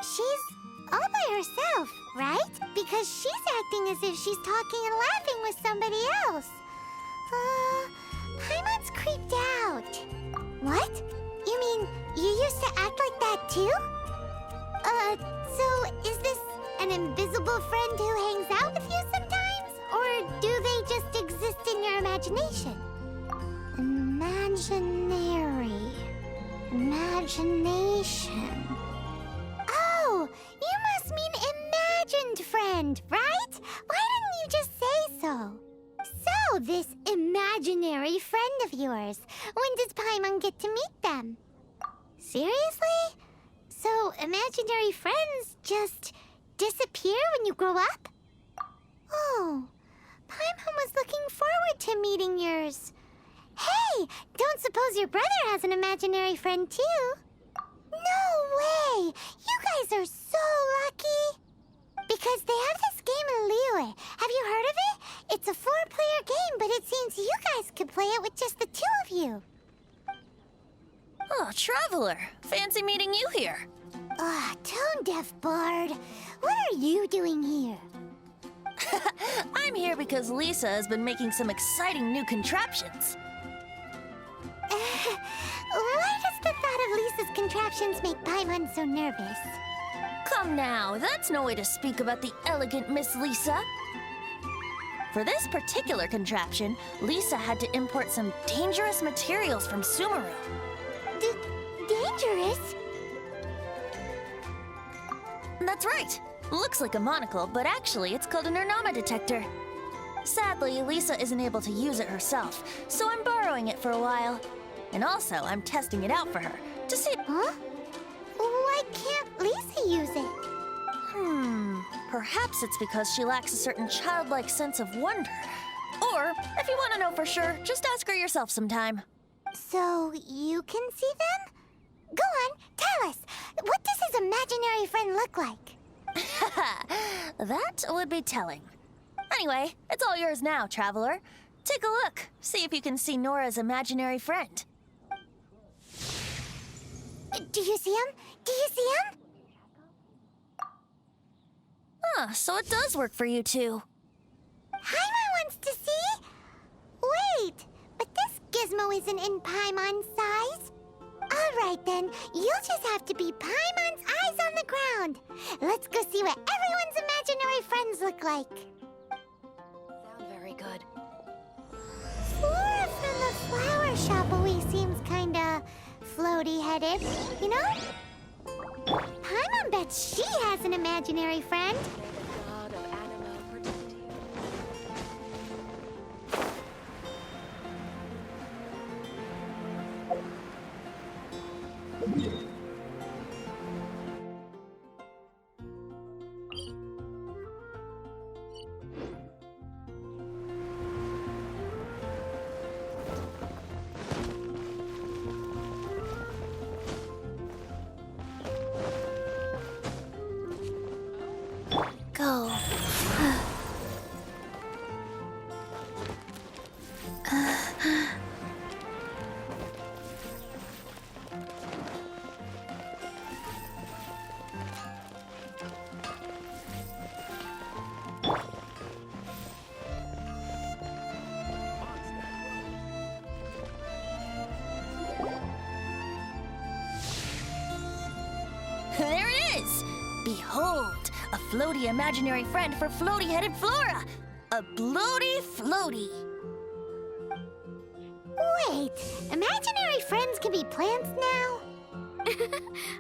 She's all by herself, right? Because she's acting as if she's talking and laughing with somebody else. Paimon's creeped out. What? You mean you used to act like that too? So is this an invisible friend who hangs out with you sometimes? Or do they just exist in your imagination? Imagination. Oh, you must mean imagined friend, right? Why didn't you just say so? So, this imaginary friend of yours, when does Paimon get to meet them? Seriously? So, imaginary friends just disappear when you grow up? Oh, Paimon was looking forward to meeting yours. Hey, don't suppose your brother has an imaginary friend too? No way! You guys are so lucky! Because they have this game in Liyue. Have you heard of it? It's a 4-player game, but it seems you guys could play it with just the 2 of you. Oh, Traveler. Fancy meeting you here. Tone-deaf bard. What are you doing here? I'm here because Lisa has been making some exciting new contraptions. Why does the thought of Lisa's contraptions make Paimon so nervous? Come now, that's no way to speak about the elegant Miss Lisa. For this particular contraption, Lisa had to import some dangerous materials from Sumeru. Dangerous? That's right. Looks like a monocle, but actually it's called an Ernama detector. Sadly, Lisa isn't able to use it herself, so I'm borrowing it for a while. And also, I'm testing it out for her, to see... Huh? Why can't Lisa use it? Perhaps it's because she lacks a certain childlike sense of wonder. Or, if you want to know for sure, just ask her yourself sometime. So, you can see them? Go on, tell us. What does his imaginary friend look like? That would be telling. Anyway, it's all yours now, Traveler. Take a look. See if you can see Nora's imaginary friend. Do you see him? Do you see him? So it does work for you two. Paimon wants to see? Wait, but this gizmo isn't in Paimon's size. All right then, you'll just have to be Paimon's eyes on the ground. Let's go see what everyone's imaginary friends look like. Sound very good. Flora from the flower shop always seems kinda floaty-headed, you know? Paimon bets she has an imaginary friend. God of animal protecting. Go. There it is! Behold, a floaty imaginary friend for floaty-headed Flora! A bloaty floaty! Wait, imaginary friends can be plants now?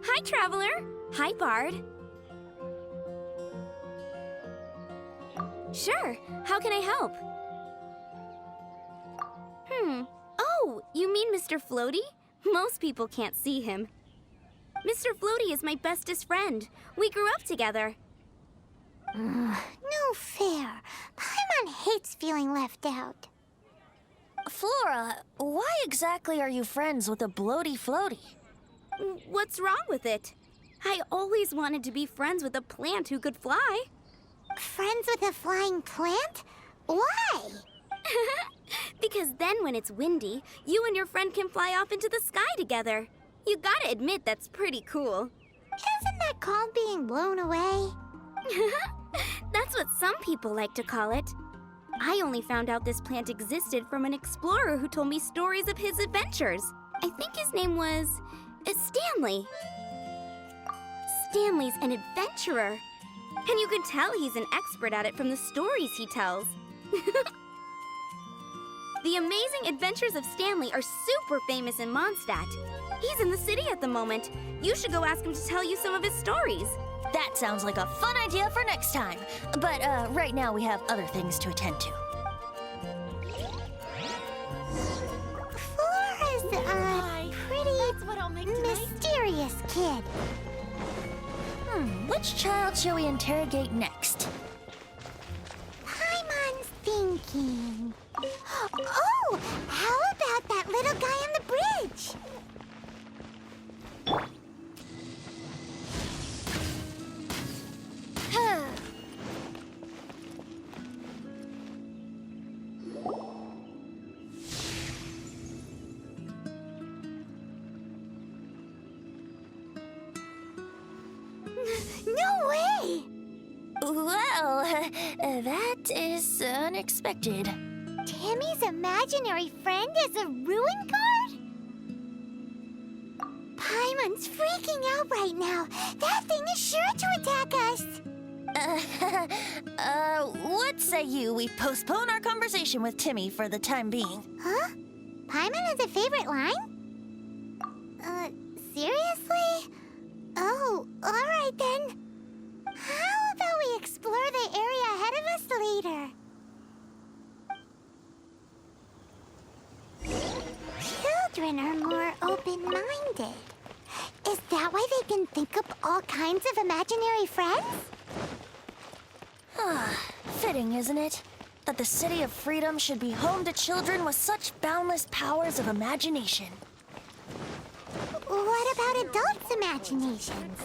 Hi, Traveler. Hi, Bard. Sure. How can I help? Oh, you mean Mr. Floaty? Most people can't see him. Mr. Floaty is my bestest friend. We grew up together. No fair. Paimon hates feeling left out. Flora, why exactly are you friends with a bloaty floaty? What's wrong with it? I always wanted to be friends with a plant who could fly. Friends with a flying plant? Why? Because then when it's windy, you and your friend can fly off into the sky together. You gotta admit that's pretty cool. Isn't that called being blown away? That's what some people like to call it. I only found out this plant existed from an explorer who told me stories of his adventures. I think his name was Stanley. Stanley's an adventurer. And you can tell he's an expert at it from the stories he tells. The amazing adventures of Stanley are super famous in Mondstadt. He's in the city at the moment. You should go ask him to tell you some of his stories. That sounds like a fun idea for next time. But right now we have other things to attend to. Flora's a pretty mysterious kid. Which child shall we interrogate next? Paimon's thinking. Oh, how about that little guy on the bridge? No way! Well, that is unexpected. Timmy's imaginary friend is a ruin guard? Paimon's freaking out right now. That thing is sure to attack us. What say you we postpone our conversation with Timmy for the time being? Huh? Paimon has a favorite line? Seriously? Oh, alright then. How about we explore the area ahead of us later? Children are more open-minded. Is that why they can think up all kinds of imaginary friends? Fitting, isn't it? That the City of Freedom should be home to children with such boundless powers of imagination. What about adults' imaginations?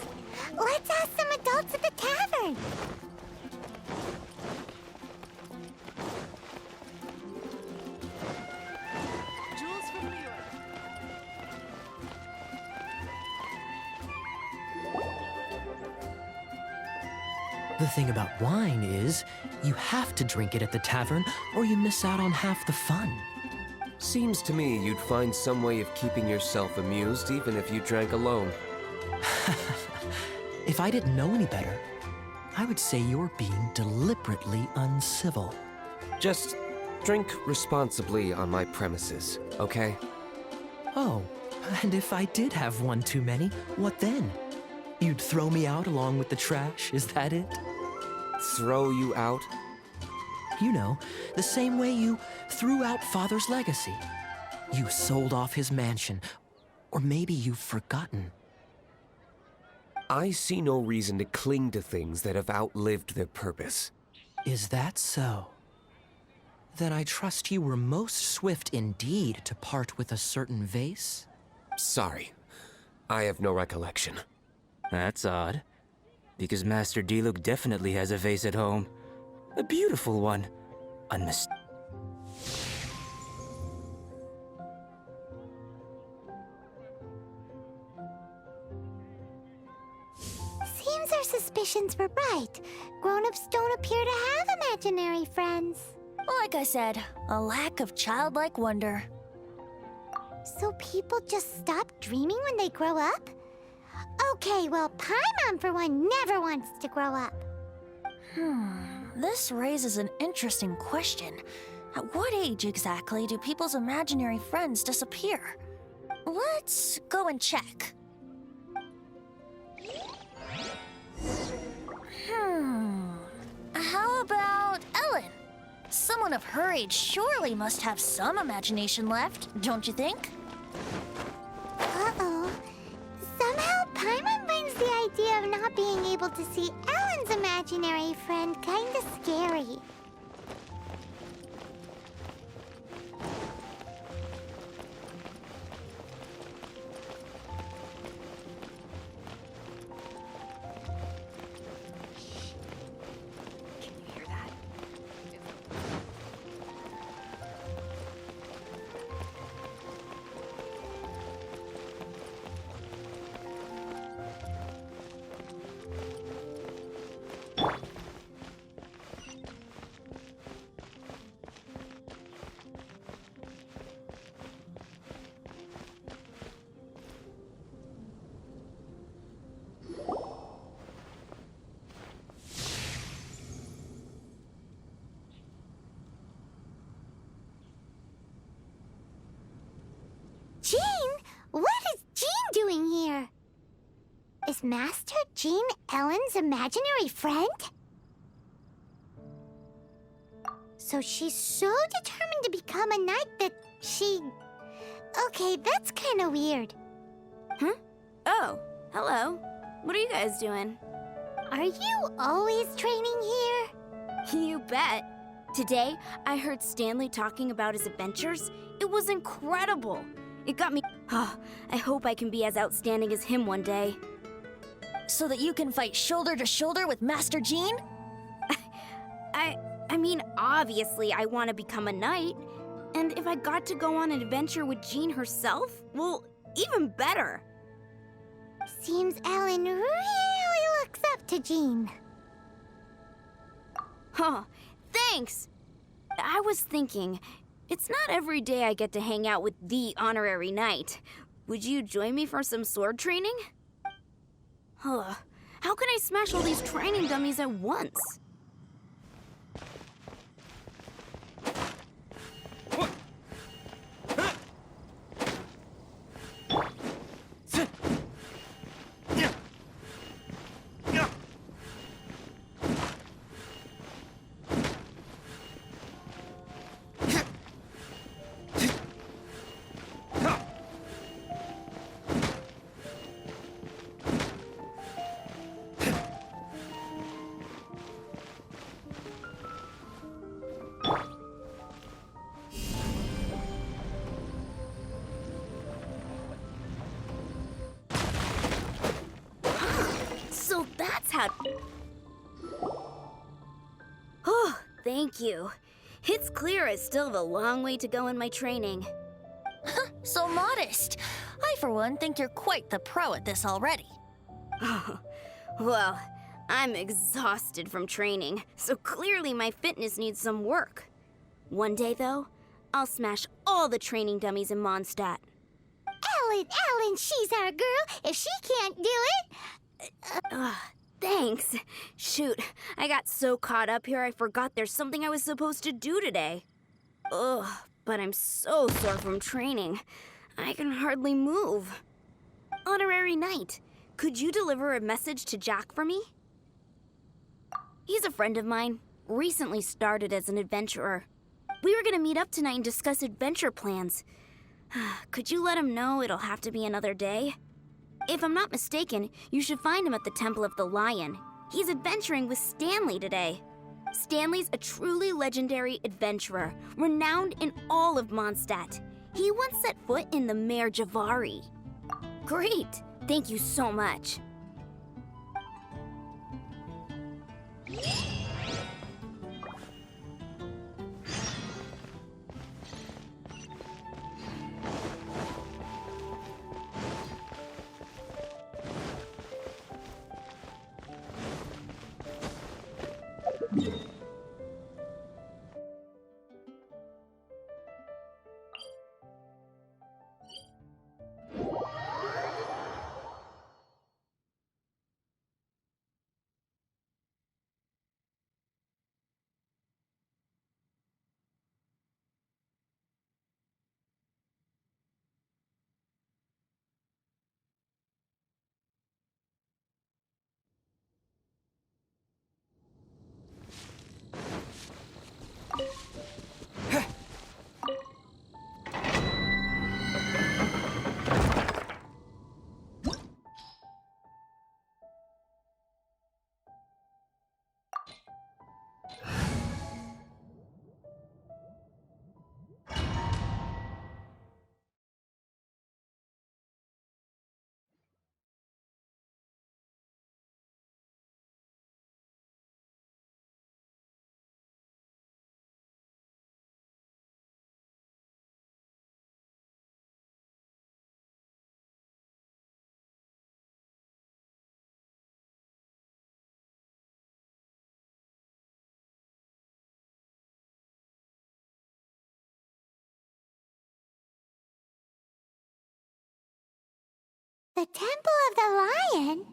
Let's ask some adults at the tavern. The thing about wine is, you have to drink it at the tavern or you miss out on half the fun. Seems to me you'd find some way of keeping yourself amused even if you drank alone. If I didn't know any better, I would say you're being deliberately uncivil. Just drink responsibly on my premises, okay? Oh, and if I did have one too many, what then? You'd throw me out along with the trash, is that it? Throw you out? You know, the same way you threw out Father's legacy. You sold off his mansion, or maybe you've forgotten. I see no reason to cling to things that have outlived their purpose. Is that so? Then I trust you were most swift indeed to part with a certain vase? Sorry, I have no recollection. That's odd. Because Master Diluc definitely has a vase at home. A beautiful one. Seems our suspicions were right. Grown-ups don't appear to have imaginary friends. Like I said, a lack of childlike wonder. So people just stop dreaming when they grow up? Okay, well, Paimon, for one, never wants to grow up. This raises an interesting question. At what age exactly do people's imaginary friends disappear? Let's go and check. How about Ellen? Someone of her age surely must have some imagination left, don't you think? Uh-oh. Somehow, Paimon finds the idea of not being able to see Ellen's imaginary friend kinda scary. Can you hear that? Is Master Jean Ellen's imaginary friend? So she's so determined to become a knight that she... Okay, that's kind of weird. Huh? Oh, hello. What are you guys doing? Are you always training here? You bet. Today, I heard Stanley talking about his adventures. It was incredible. It got me... Oh, I hope I can be as outstanding as him one day. So that you can fight shoulder to shoulder with Master Jean? I mean, obviously I want to become a knight. And if I got to go on an adventure with Jean herself, well, even better. Seems Ellen really looks up to Jean. Huh, thanks. I was thinking, it's not every day I get to hang out with the honorary knight. Would you join me for some sword training? Huh, how can I smash all these training dummies at once? So that's how... Oh, thank you. It's clear I still have a long way to go in my training. So modest. I, for one, think you're quite the pro at this already. Well, I'm exhausted from training, so clearly my fitness needs some work. One day, though, I'll smash all the training dummies in Mondstadt. Ellen, she's our girl. If she can't do it... Thanks. Shoot, I got so caught up here I forgot there's something I was supposed to do today. Ugh, but I'm so sore from training. I can hardly move. Honorary Knight, could you deliver a message to Jack for me? He's a friend of mine, recently started as an adventurer. We were gonna meet up tonight and discuss adventure plans. Could you let him know it'll have to be another day? If I'm not mistaken, you should find him at the Temple of the Lion. He's adventuring with Stanley today. Stanley's a truly legendary adventurer, renowned in all of Mondstadt. He once set foot in the Mare Javari. Great! Thank you so much. The Temple of the Lion?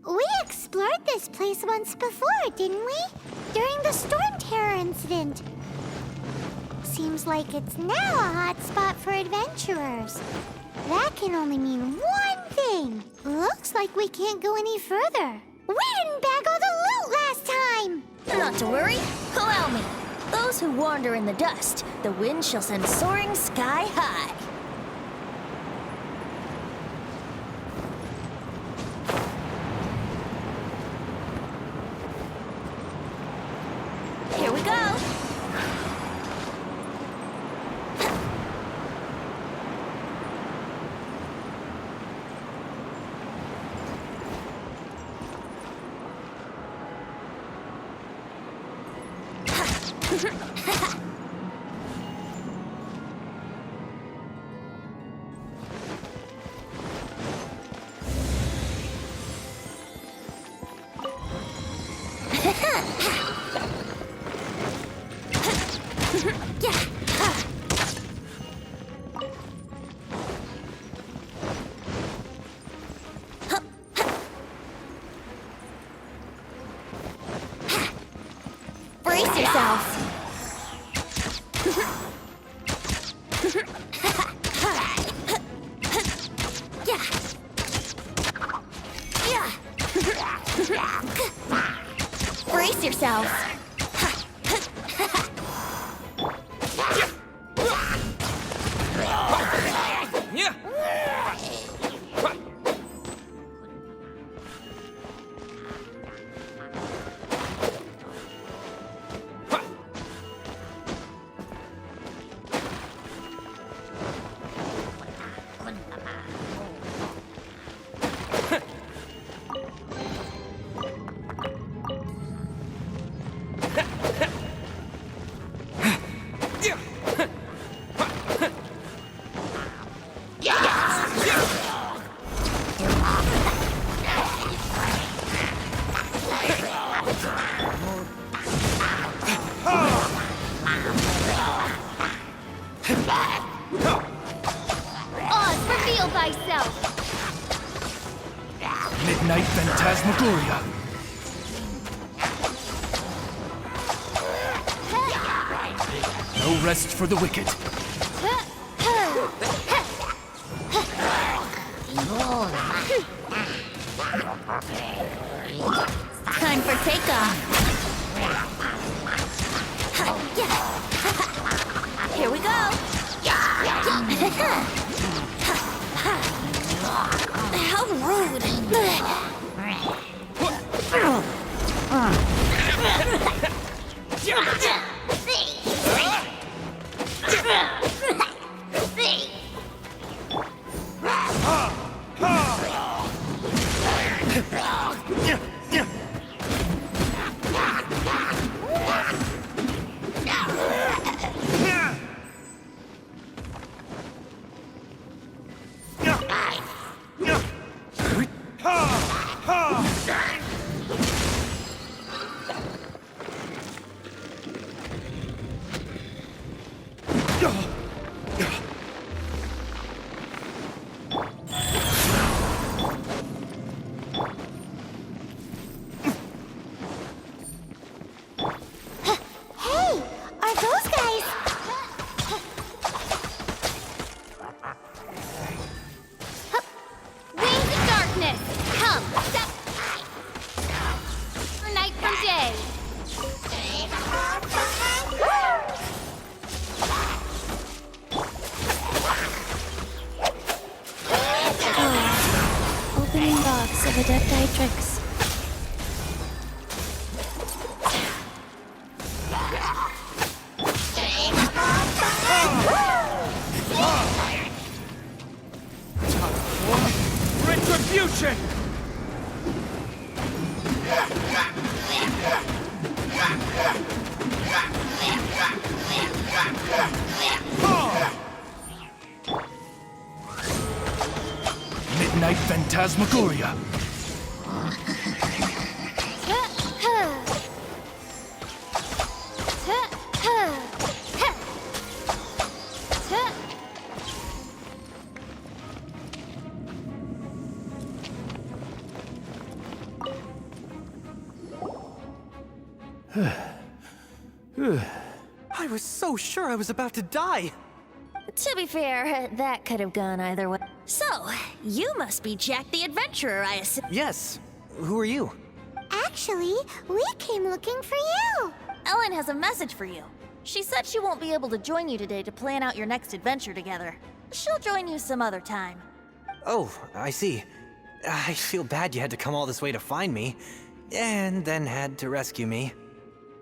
We explored this place once before, didn't we? During the Storm Terror incident. Seems like it's now a hot spot for adventurers. That can only mean one thing. exciting! Looks like we can't go any further. We didn't bag all the loot last time! Not to worry. Allow me. Those who wander in the dust, the wind shall send soaring sky high. Here we go. Brace yourself. Brace yourself. Oz, reveal thyself! Midnight Phantasmagoria. No rest for the wicked. Time for takeoff. Here we go. How rude. Hey, are those guys... Wings of darkness. Come. Step. For night from day. Opening box of Adeptitrix. Retribution! Midnight Phantasmagoria. I was so sure I was about to die. To be fair, that could have gone either way. So, you must be Jack the Adventurer, I assume. Yes. Who are you? Actually, we came looking for you. Ellen has a message for you. She said she won't be able to join you today to plan out your next adventure together. She'll join you some other time. Oh, I see. I feel bad you had to come all this way to find me, and then had to rescue me.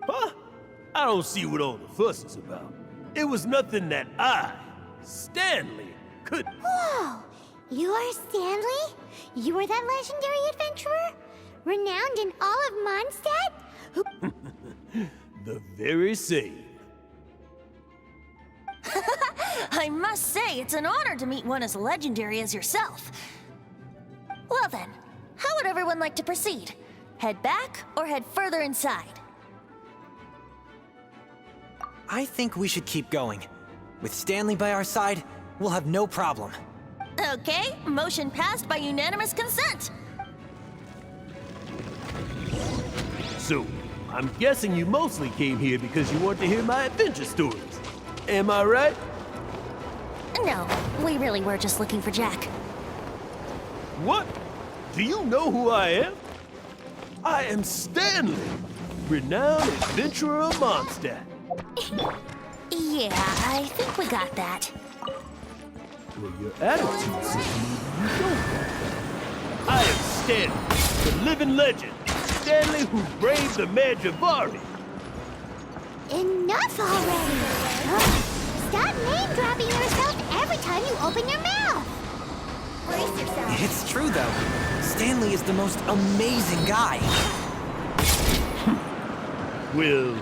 Huh? I don't see what all the fuss is about. It was nothing that I, Stanley, could... Whoa! You are Stanley? You are that legendary adventurer? Renowned in all of Mondstadt? The very same. I must say, it's an honor to meet one as legendary as yourself. Well then, how would everyone like to proceed? Head back or head further inside? I think we should keep going. With Stanley by our side, we'll have no problem. Okay, motion passed by unanimous consent. So, I'm guessing you mostly came here because you want to hear my adventure stories. Am I right? No, we really were just looking for Jack. What? Do you know who I am? I am Stanley, renowned adventurer of Mondstadt. Yeah, I think we got that. Well, your attitude says you don't. I am Stanley, the living legend. Stanley who braved the Magivari. Enough already! Ugh. Stop name-dropping yourself every time you open your mouth! Brace yourself. It's true, though. Stanley is the most amazing guy. Well,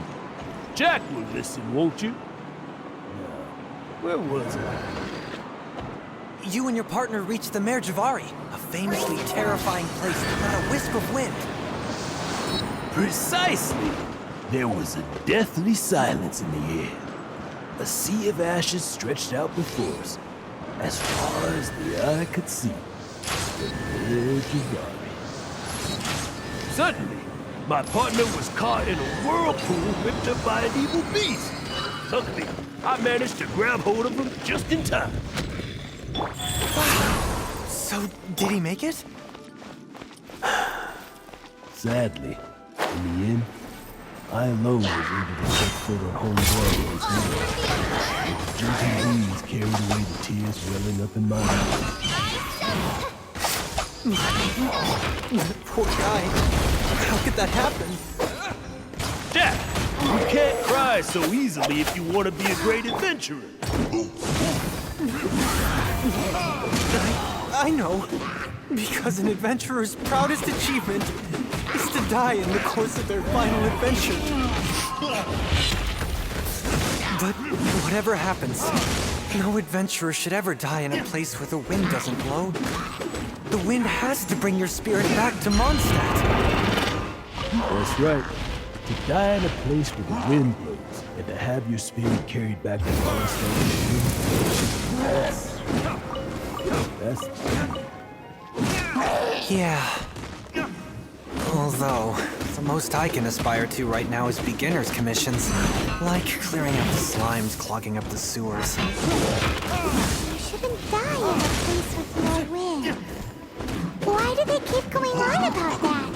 Jack will listen, won't you? Now, where was I? You and your partner reached the Magivari, a famously terrifying place with not a wisp of wind. Precisely! There was a deathly silence in the air. A sea of ashes stretched out before us, as far as the eye could see. The Magivari. Suddenly, my partner was caught in a whirlpool whipped up by an evil beast. Luckily, I managed to grab hold of him just in time. So, did he make it? Sadly, in the end, I alone was able to set foot on home ground once more. The gentle breeze carried away the tears welling up in my eyes. Poor guy. How could that happen? Jack, you can't cry so easily if you want to be a great adventurer. I know. Because an adventurer's proudest achievement is to die in the course of their final adventure. But whatever happens, no adventurer should ever die in a place where the wind doesn't blow. The wind has to bring your spirit back to Mondstadt. That's right. To die in a place where the wind blows, and to have your spirit carried back to Mondstadt. That's Yeah. Although, the most I can aspire to right now is beginner's commissions. Like clearing out the slimes clogging up the sewers. You shouldn't die in a place with no wind. Why do they keep going on about that?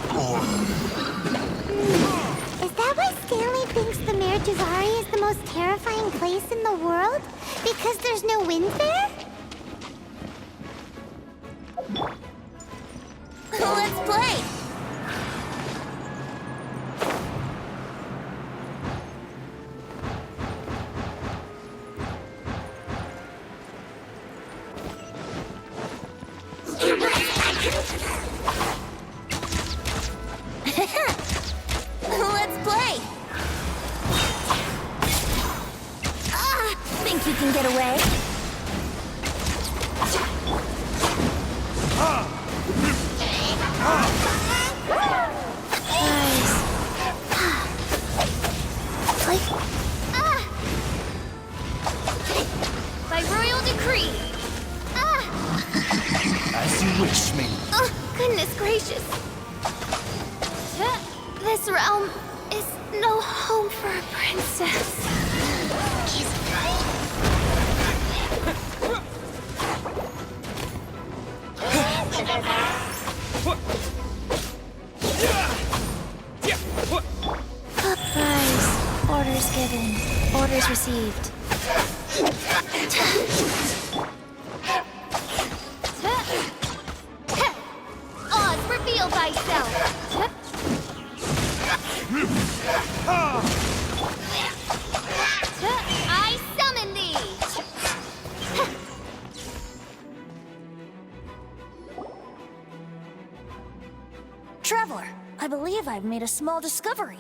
Is that why Stanley thinks the Magivari is the most terrifying place in the world? Because there's no wind there? Let's play! Let's play! Think you can get away? By royal decree. As you wish, me. Oh, goodness gracious. This realm is no home for a princess. Surprise. Orders given. Orders received. Oz, reveal thyself! I summon thee! Traveler, I believe I've made a small discovery.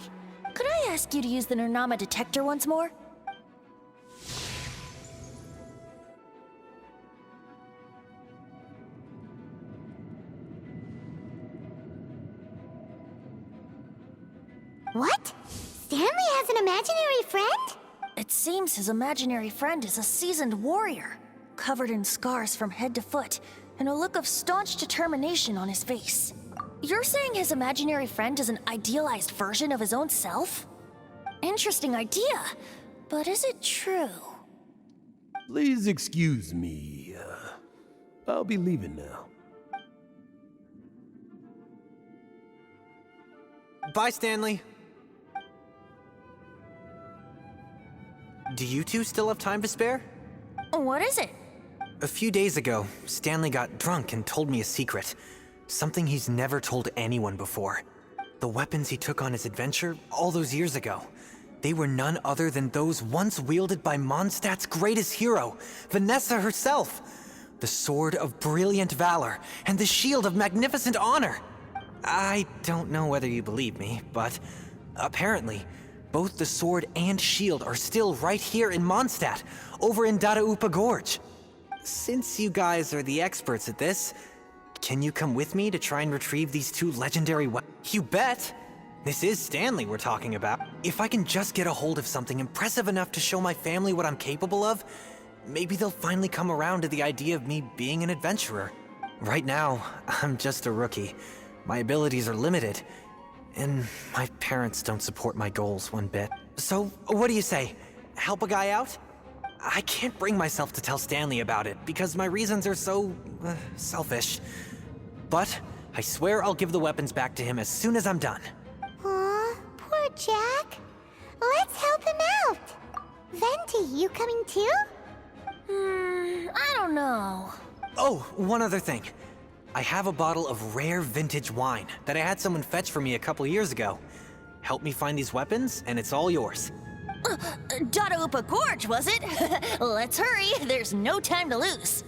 Could I ask you to use the Nernama detector once more? What? Stanley has an imaginary friend? It seems his imaginary friend is a seasoned warrior, covered in scars from head to foot, and a look of staunch determination on his face. You're saying his imaginary friend is an idealized version of his own self? Interesting idea, but is it true? Please excuse me. I'll be leaving now. Bye, Stanley. Do you two still have time to spare? What is it? A few days ago, Stanley got drunk and told me a secret. Something he's never told anyone before. The weapons he took on his adventure all those years ago. They were none other than those once wielded by Mondstadt's greatest hero, Vanessa herself. The Sword of Brilliant Valor and the Shield of Magnificent Honor. I don't know whether you believe me, but apparently, both the sword and shield are still right here in Mondstadt, over in Dadaupa Gorge. Since you guys are the experts at this, can you come with me to try and retrieve these two legendary weapons? You bet! This is Stanley we're talking about. If I can just get a hold of something impressive enough to show my family what I'm capable of, maybe they'll finally come around to the idea of me being an adventurer. Right now, I'm just a rookie. My abilities are limited, and my parents don't support my goals one bit. So, what do you say? Help a guy out? I can't bring myself to tell Stanley about it, because my reasons are so, selfish. But I swear I'll give the weapons back to him as soon as I'm done. Aw, poor Jack. Let's help him out. Venti, you coming too? I don't know. Oh, one other thing. I have a bottle of rare vintage wine that I had someone fetch for me a couple years ago. Help me find these weapons, and it's all yours. Dadaupa Gorge, was it? Let's hurry, there's no time to lose.